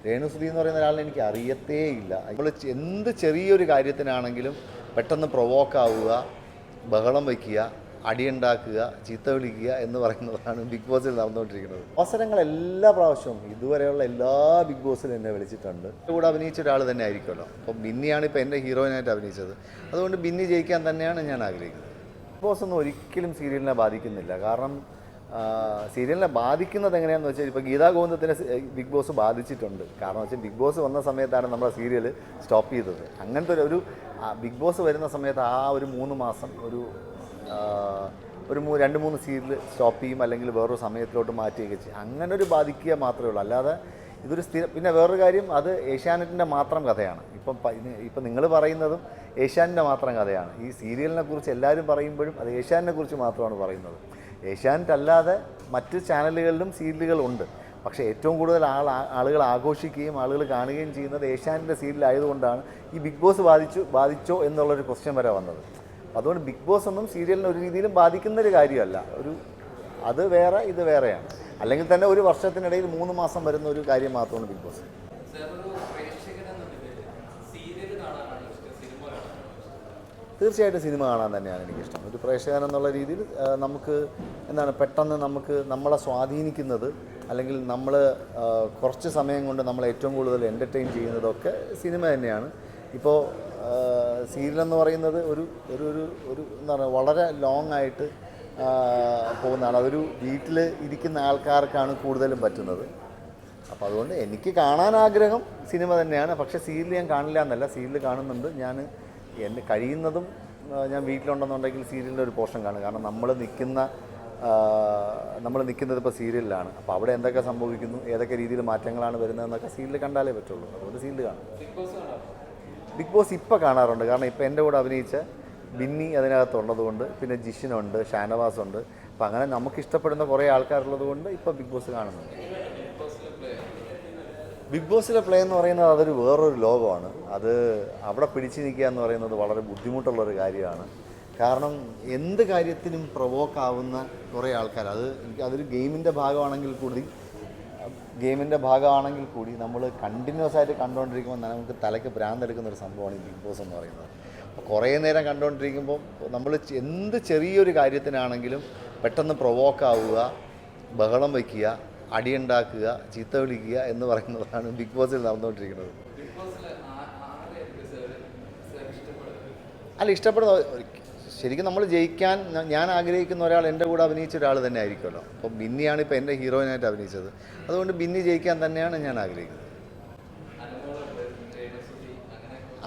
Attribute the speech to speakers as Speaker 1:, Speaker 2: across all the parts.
Speaker 1: രേണുസുതി എന്ന് പറയുന്ന ഒരാളെ എനിക്ക് അറിയത്തേ ഇല്ല. ഇപ്പോൾ എന്ത് ചെറിയൊരു കാര്യത്തിനാണെങ്കിലും പെട്ടെന്ന് പ്രൊവോക്കാവുക, ബഹളം വയ്ക്കുക, അടിയുണ്ടാക്കുക, ചീത്ത വിളിക്കുക എന്ന് പറയുന്നതാണ് ബിഗ് ബോസിൽ നടന്നുകൊണ്ടിരിക്കുന്നത്. അവസരങ്ങൾ എല്ലാ പ്രാവശ്യവും ഇതുവരെയുള്ള എല്ലാ ബിഗ് ബോസിലും എന്നെ വിളിച്ചിട്ടുണ്ട്. കൂടെ അഭിനയിച്ച ഒരാൾ തന്നെ ആയിരിക്കുമല്ലോ. അപ്പം ബിന്നിയാണ് ഇപ്പോൾ എൻ്റെ ഹീറോയിനായിട്ട് അഭിനയിച്ചത്. അതുകൊണ്ട് ബിന്നി ജയിക്കാൻ തന്നെയാണ് ഞാൻ ആഗ്രഹിക്കുന്നത്. ബിഗ് ബോസ് ഒന്നും ഒരിക്കലും സീരിയലിനെ ബാധിക്കുന്നില്ല. കാരണം സീരിയലിനെ ബാധിക്കുന്നത് എങ്ങനെയാണെന്ന് വെച്ചാൽ ഇപ്പോൾ ഗീതാ ഗോവിന്ദത്തിനെ ബിഗ് ബോസ് ബാധിച്ചിട്ടുണ്ട്. കാരണം വെച്ചാൽ ബിഗ് ബോസ് വന്ന സമയത്താണ് നമ്മുടെ സീരിയൽ സ്റ്റോപ്പ് ചെയ്തത്. അങ്ങനത്തെ ഒരു ബിഗ് ബോസ് വരുന്ന സമയത്ത് ആ ഒരു 3 മാസം ഒരു 2-3 സീരിയൽ സ്റ്റോപ്പ് ചെയ്യും, അല്ലെങ്കിൽ വേറൊരു സമയത്തിലോട്ട് മാറ്റുകയൊക്കെ ചെയ്യും. അങ്ങനെ ഒരു ബാധിക്കുക മാത്രമേ ഉള്ളൂ. അല്ലാതെ ഇതൊരു പിന്നെ വേറൊരു കാര്യം, അത് ഏഷ്യാനെറ്റിൻ്റെ മാത്രം കഥയാണ്. ഇപ്പം നിങ്ങൾ പറയുന്നതും ഏഷ്യാനെറ്റിൻ്റെ മാത്രം കഥയാണ്. ഈ സീരിയലിനെ കുറിച്ച് എല്ലാവരും പറയുമ്പോഴും അത് ഏഷ്യാനെറ്റിനെ കുറിച്ച് മാത്രമാണ് പറയുന്നത്. ഏഷ്യാനെറ്റ് അല്ലാതെ മറ്റ് ചാനലുകളിലും സീരിയലുകളുണ്ട്. പക്ഷേ ഏറ്റവും കൂടുതൽ ആളുകൾ ആഘോഷിക്കുകയും ആളുകൾ കാണുകയും ചെയ്യുന്നത് ഏഷ്യാനെറ്റിൻ്റെ സീരിയലായതുകൊണ്ടാണ് ഈ ബിഗ് ബോസ് ബാധിച്ചോ എന്നുള്ളൊരു ക്വസ്റ്റ്യൻ വരെ വന്നത്. അതുകൊണ്ട് ബിഗ് ബോസ് ഒന്നും സീരിയലിനെ ഒരു രീതിയിലും ബാധിക്കുന്നൊരു കാര്യമല്ല. അത് വേറെ, ഇത് വേറെയാണ്. അല്ലെങ്കിൽ തന്നെ ഒരു വർഷത്തിനിടയിൽ 3 മാസം വരുന്ന ഒരു കാര്യം മാത്രമാണ് ബിഗ് ബോസ്. തീർച്ചയായിട്ടും സിനിമ കാണാൻ തന്നെയാണ് എനിക്കിഷ്ടം. ഒരു പ്രേക്ഷകൻ എന്നുള്ള രീതിയിൽ നമുക്ക് പെട്ടെന്ന് നമ്മളെ സ്വാധീനിക്കുന്നത്, അല്ലെങ്കിൽ നമ്മൾ കുറച്ച് സമയം കൊണ്ട് നമ്മളെ ഏറ്റവും കൂടുതൽ എൻ്റർടൈൻ ചെയ്യുന്നതൊക്കെ സിനിമ തന്നെയാണ്. ഇപ്പോൾ സീരിയലെന്ന് പറയുന്നത് ഒരു വളരെ ലോങ് ആയിട്ട് പോകുന്നതാണ്. അതൊരു വീട്ടിൽ ഇരിക്കുന്ന ആൾക്കാർക്കാണ് കൂടുതലും പറ്റുന്നത്. അപ്പോൾ അതുകൊണ്ട് എനിക്ക് കാണാൻ ആഗ്രഹം സിനിമ തന്നെയാണ്. പക്ഷേ സീരിയൽ ഞാൻ കാണില്ല എന്നല്ല, സീരിയൽ കാണുന്നുണ്ട്. എന്നെ കഴിയുന്നതും ഞാൻ വീട്ടിലുണ്ടെന്നുണ്ടെങ്കിൽ സീരിയലിൻ്റെ ഒരു പോർഷൻ കാണും. കാരണം നമ്മൾ നിൽക്കുന്നത് ഇപ്പോൾ സീരിയലിലാണ്. അപ്പോൾ അവിടെ എന്തൊക്കെ സംഭവിക്കുന്നു, ഏതൊക്കെ രീതിയിൽ മാറ്റങ്ങളാണ് വരുന്നതെന്നൊക്കെ സീരിയൽ കണ്ടാലേ പറ്റുള്ളൂ. അതുകൊണ്ട് സീരിയൽ കാണും. ബിഗ് ബോസ് ഇപ്പോൾ കാണാറുണ്ട്. കാരണം ഇപ്പോൾ എൻ്റെ കൂടെ അഭിനയിച്ച ബിന്നി അതിനകത്തുള്ളതുകൊണ്ട്, പിന്നെ ജിഷിനുണ്ട്, ഷാനവാസുണ്ട്. അപ്പോൾ അങ്ങനെ നമുക്കിഷ്ടപ്പെടുന്ന കുറേ ആൾക്കാരുള്ളത് കൊണ്ട് ഇപ്പോൾ ബിഗ് ബോസ് കാണുന്നുണ്ട്. ബിഗ് ബോസിലെ പ്ലേ എന്ന് പറയുന്നത് അതൊരു വേറൊരു ലോകമാണ്. അവിടെ പിടിച്ചു നിൽക്കുക എന്ന് പറയുന്നത് വളരെ ബുദ്ധിമുട്ടുള്ളൊരു കാര്യമാണ്. കാരണം എന്ത് കാര്യത്തിനും പ്രൊവോക്കാവുന്ന കുറേ ആൾക്കാർ, അതൊരു ഗെയിമിൻ്റെ ഭാഗമാണെങ്കിൽ കൂടി നമ്മൾ കണ്ടിന്യൂസ് ആയിട്ട് കണ്ടുകൊണ്ടിരിക്കുമ്പോൾ നമുക്ക് തലയ്ക്ക് ഭ്രാന്തെടുക്കുന്ന ഒരു സംഭവമാണ് ഈ ബിഗ് ബോസ് എന്ന് പറയുന്നത്. അപ്പോൾ കുറേ നേരം കണ്ടുകൊണ്ടിരിക്കുമ്പോൾ നമ്മൾ എന്ത് ചെറിയൊരു കാര്യത്തിനാണെങ്കിലും പെട്ടെന്ന് പ്രൊവോക്കാവുക, ബഹളം വയ്ക്കുക, അടിയുണ്ടാക്കുക, ചീത്ത വിളിക്കുക എന്ന് പറയുന്നതാണ് ബിഗ് ബോസിൽ നടന്നുകൊണ്ടിരിക്കുന്നത്. ഇഷ്ടപ്പെടുന്ന ശരിക്കും നമ്മൾ ജയിക്കാൻ ഞാൻ ആഗ്രഹിക്കുന്ന ഒരാൾ എൻ്റെ കൂടെ അഭിനയിച്ച ഒരാൾ തന്നെ ആയിരിക്കുമല്ലോ. അപ്പോൾ ബിന്നിയാണ് ഇപ്പോൾ എൻ്റെ ഹീറോയിനായിട്ട് അഭിനയിച്ചത്. അതുകൊണ്ട് ബിന്നി ജയിക്കാൻ തന്നെയാണ് ഞാൻ ആഗ്രഹിക്കുന്നത്.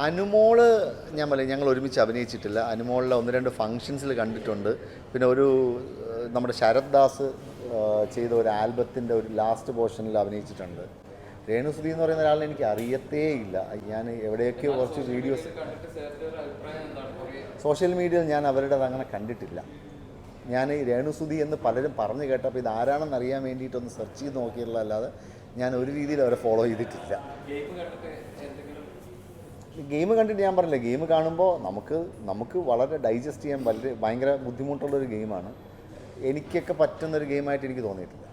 Speaker 1: അനുമോള് ഞങ്ങൾ ഒരുമിച്ച് അഭിനയിച്ചിട്ടില്ല. അനുമോളിലെ 1-2 ഫങ്ഷൻസിൽ കണ്ടിട്ടുണ്ട്. പിന്നെ നമ്മുടെ ശരത് ദാസ് ചെയ്ത ഒരു ആൽബത്തിൻ്റെ ഒരു ലാസ്റ്റ് പോർഷനിൽ അഭിനയിച്ചിട്ടുണ്ട്. രേണുസുതി എന്ന് പറയുന്ന ഒരാളെ എനിക്ക് അറിയത്തേ ഇല്ല. ഞാൻ എവിടെയൊക്കെയോ കുറച്ച് വീഡിയോസ് സോഷ്യൽ മീഡിയയിൽ ഞാൻ അവരുടേത് അങ്ങനെ കണ്ടിട്ടില്ല. ഞാൻ രേണുസുതി എന്ന് പലരും പറഞ്ഞു കേട്ടപ്പോൾ ഇതാരാണെന്ന് അറിയാൻ വേണ്ടിയിട്ടൊന്ന് സെർച്ച് ചെയ്ത് നോക്കിയിട്ടുള്ളതല്ലാതെ ഞാൻ ഒരു രീതിയിൽ അവരെ ഫോളോ ചെയ്തിട്ടില്ല. ഗെയിം കണ്ടിട്ട് ഞാൻ പറഞ്ഞില്ല, ഗെയിം കാണുമ്പോൾ നമുക്ക് വളരെ ഡൈജസ്റ്റ് ചെയ്യാൻ ഭയങ്കര ബുദ്ധിമുട്ടുള്ളൊരു ഗെയിമാണ്. എനിക്കൊക്കെ പറ്റുന്നൊരു ഗെയിമായിട്ട് എനിക്ക് തോന്നിയിട്ടില്ല.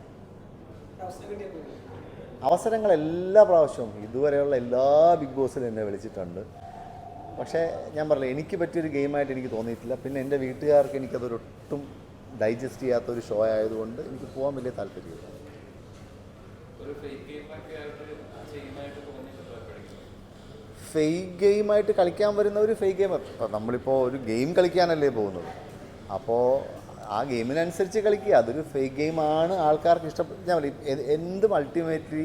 Speaker 1: അവസരങ്ങൾ എല്ലാ പ്രാവശ്യവും ഇതുവരെയുള്ള എല്ലാ ബിഗ് ബോസിലും എന്നെ വിളിച്ചിട്ടുണ്ട്. പക്ഷേ ഞാൻ പറഞ്ഞില്ല, എനിക്ക് പറ്റിയൊരു ഗെയിമായിട്ട് എനിക്ക് തോന്നിയിട്ടില്ല. പിന്നെ എൻ്റെ വീട്ടുകാർക്ക് എനിക്കതൊരൊട്ടും ഡൈജസ്റ്റ് ചെയ്യാത്തൊരു ഷോ ആയതുകൊണ്ട് എനിക്ക് പോകാൻ വലിയ താല്പര്യമില്ല. ഫേക്ക് ഗെയിമായിട്ട് കളിക്കാൻ വരുന്നവർ ഫേക്ക് ഗെയിം, നമ്മളിപ്പോൾ ഒരു ഗെയിം കളിക്കാനല്ലേ പോകുന്നത്. അപ്പോൾ ആ ഗെയിമിനനുസരിച്ച് കളിക്കുക. അതൊരു ഫേക്ക് ഗെയിമാണ്. ആൾക്കാർക്ക് ഞാൻ എന്തും അൾട്ടിമേറ്റ്ലി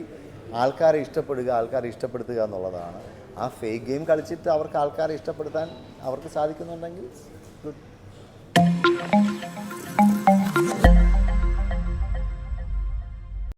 Speaker 1: ആൾക്കാരെ ഇഷ്ടപ്പെടുത്തുക എന്നുള്ളതാണ്. ആ ഫേക്ക് ഗെയിം കളിച്ചിട്ട് അവർക്ക് ആൾക്കാരെ ഇഷ്ടപ്പെടുത്താൻ അവർക്ക് സാധിക്കുന്നുണ്ടെങ്കിൽ ഗുഡ്.